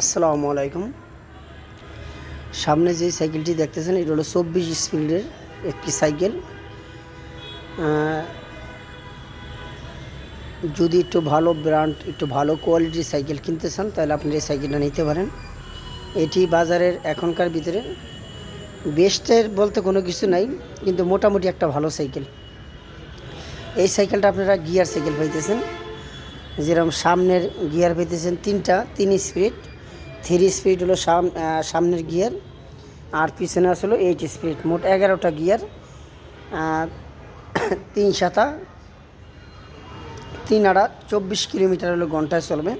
আসসালামু আলাইকুম। সামনে যে সাইকেলটি দেখতেছেন এটা হলো 24 স্পিডের একটি সাইকেল। যদি একটু ভালো ব্র্যান্ড, একটু ভালো কোয়ালিটির সাইকেল কিনতে চান তাহলে আপনি এই সাইকেলটা নিতে পারেন। এটি বাজারের এখনকার ভিতরে বেস্টের বলতে কোনো কিছু নাই, কিন্তু মোটামুটি একটা ভালো সাইকেল। এই সাইকেলটা আপনারা গিয়ার সাইকেল পাইতেছেন, যেরকম সামনের গিয়ার পাইতেছেন তিন স্পিড, 3 স্পিড হলো সামনের গিয়ার, আর পিছনে আসলে 8 স্পিড, মোট 11টা গিয়ার। 3 সাতা 3 আড়া 24 কিলোমিটার হলো ঘন্টায় চলবে।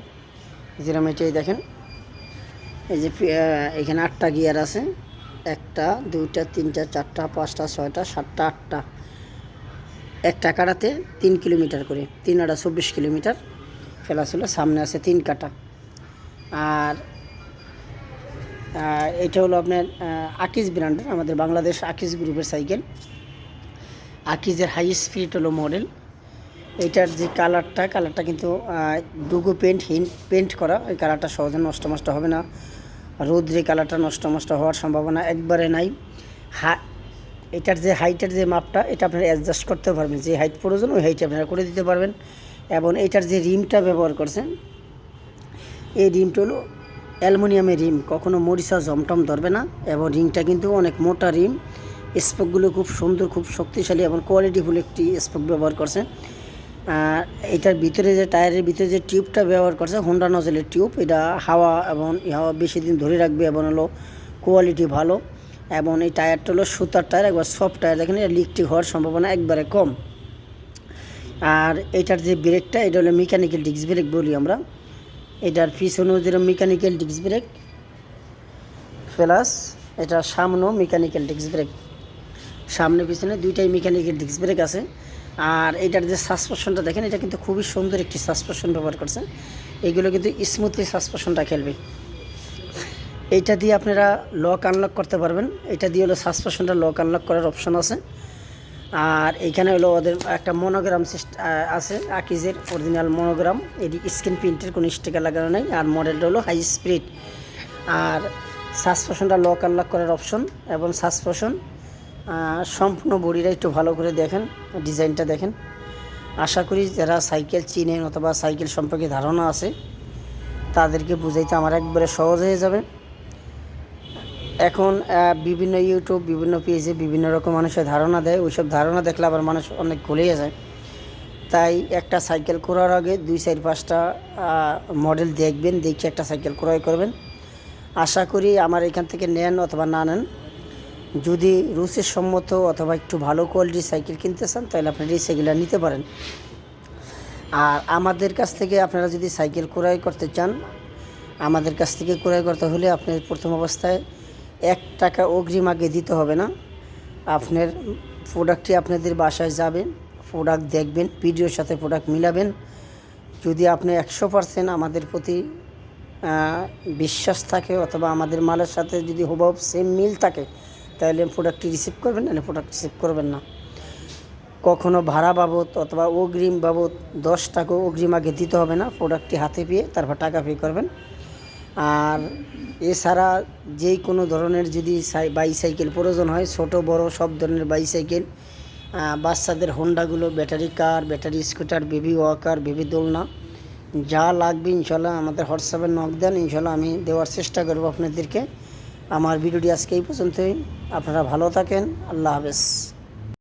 যেরকম এটাই দেখেন, এই যে এখানে 8টা গিয়ার আছে, 1টা 2টা 3টা 4টা 5টা 6টা 7টা 8টা। একটা কাটাতে 3 কিলোমিটার করে, 3 আড়া 24 কিলোমিটার ফেলা ছিল। সামনে আছে 3 কাটা। আর এটা হলো আপনার আকিজ ব্র্যান্ডের, আমাদের বাংলাদেশ আকিজ গ্রুপের সাইকেল। আকিজের হাই স্পিড হলো মডেল। এইটার যে কালারটা কিন্তু ডুগো পেন্ট করা, ওই কালারটা সহজে নষ্ট হবে না। রোদ্রে কালারটা নষ্ট হওয়ার সম্ভাবনা একবারে নাই। এটার যে হাইটের যে মাপটা, এটা আপনারা অ্যাডজাস্ট করতে পারবেন, যে হাইট প্রয়োজন ওই হাইট আপনারা করে দিতে পারবেন। এবং এইটার যে রিমটা ব্যবহার করছেন, এই রিমটা হলো অ্যালুমিনিয়ামের রিম, কখনো মরিচা জমটম ধরবে না। এবং রিংটা কিন্তু অনেক মোটা রিম, স্পোকগুলো খুব সুন্দর, খুব শক্তিশালী এবং কোয়ালিটিফুল একটি স্পোক ব্যবহার করছে। এটার ভিতরে যে টায়ারের ভিতরে যে টিউবটা ব্যবহার করছে, হোন্ডা নজেলের টিউব, এটা হাওয়া বেশি দিন ধরে রাখবে এবং হলো কোয়ালিটি ভালো। এবং এই টায়ারটা হলো সুতার টায়ার, একবার সফট টায়ার, দেখেন এটা লিকটি হওয়ার সম্ভাবনা একবারে কম। আর এটার যে ব্রেকটা, এটা হলো মেকানিক্যাল ডিস্ক ব্রেক বলি আমরা। এটার পিছনেও যেরকম মেকানিক্যাল ডিস্ক ব্রেক প্লাস এটা সামনেও মেকানিক্যাল ডিস্ক ব্রেক, সামনে পিছনে দুইটাই মেকানিক্যাল ডিস্ক ব্রেক আছে। আর এটার যে সাসপেনশনটা দেখেন, এটা কিন্তু খুবই সুন্দর একটি সাসপেনশন ব্যবহার করছে। এইগুলো কিন্তু স্মুথলি সাসপেনশনটা খেলবে। এইটা দিয়ে আপনারা লক আনলক করতে পারবেন। এটা দিয়ে হলো সাসপেনশনটা লক আনলক করার অপশন আছে। আর এইখানে হলো ওদের একটা মনোগ্রাম আছে, আকিজের অরিজিনাল মনোগ্রাম। এটি স্ক্রিন প্রিন্টের, কোনো স্টিকার লাগানো নেই। আর মডেলটা হলো হাই স্পিড। আর সাসপেনশনটা লক আনলক করার অপশন, এবং সাসপেনশন সম্পূর্ণ বডিটা একটু ভালো করে দেখেন, ডিজাইনটা দেখেন। আশা করি যারা সাইকেল চিনেন অথবা সাইকেল সম্পর্কে ধারণা আছে তাদেরকে বুঝাইতে আমার একবারে সহজ হয়ে যাবে। এখন বিভিন্ন ইউটিউব, বিভিন্ন পেজে বিভিন্ন রকম মানুষের ধারণা দেয়, ওইসব ধারণা দেখলে আবার মানুষ অনেক গুলিয়ে যায়। তাই একটা সাইকেল করার আগে 2-4-5টা মডেল দেখবেন, দেখে একটা সাইকেল ক্রয় করবেন। আশা করি আমার এখান থেকে নেন অথবা না নেন, যদি রুচির সম্মত অথবা একটু ভালো কোয়ালিটির সাইকেল কিনতে চান তাহলে আপনারা এই সাইকেলটা নিতে পারেন। আর আমাদের কাছ থেকে আপনারা যদি সাইকেল ক্রয় করতে চান, আমাদের কাছ থেকে ক্রয় করতে হলে আপনার প্রথম অবস্থায় 1 টাকা অগ্রিম আগে দিতে হবে না। আপনার প্রোডাক্টটি আপনাদের বাসায় যাবে, প্রোডাক্ট দেখবেন, ভিডিওর সাথে প্রোডাক্ট মিলাবেন। যদি আপনি 100% আমাদের প্রতি বিশ্বাস থাকে অথবা আমাদের মালের সাথে যদি হুবহু সেম মিল থাকে তাহলে প্রোডাক্টটি রিসিভ করবেন, নাহলে প্রোডাক্ট রিসিভ করবেন না। কখনো ভাড়া বাবদ অথবা অগ্রিম বাবদ 10 টাকা অগ্রিম আগে দিতে হবে না, প্রোডাক্টটি হাতে পেয়ে তারপর টাকা পে করবেন। আর এছাড়া যেই কোনো ধরনের যদি বাইসাইকেল প্রয়োজন হয়, ছোট বড় সব ধরনের বাইসাইকেল, বাচ্চাদের হোন্ডাগুলো, battery car, battery scooter, baby walker, baby দোলনা, যা লাগবে ইনশাল্লাহ আমাদের হোয়াটসঅ্যাপে নক দেন, ইনশাল্লাহ আমি দেওয়ার চেষ্টা করব আপনাদেরকে। আমার ভিডিওটি আজকে এই পর্যন্তই। আপনারা ভালো থাকেন। আল্লাহ হাফেজ।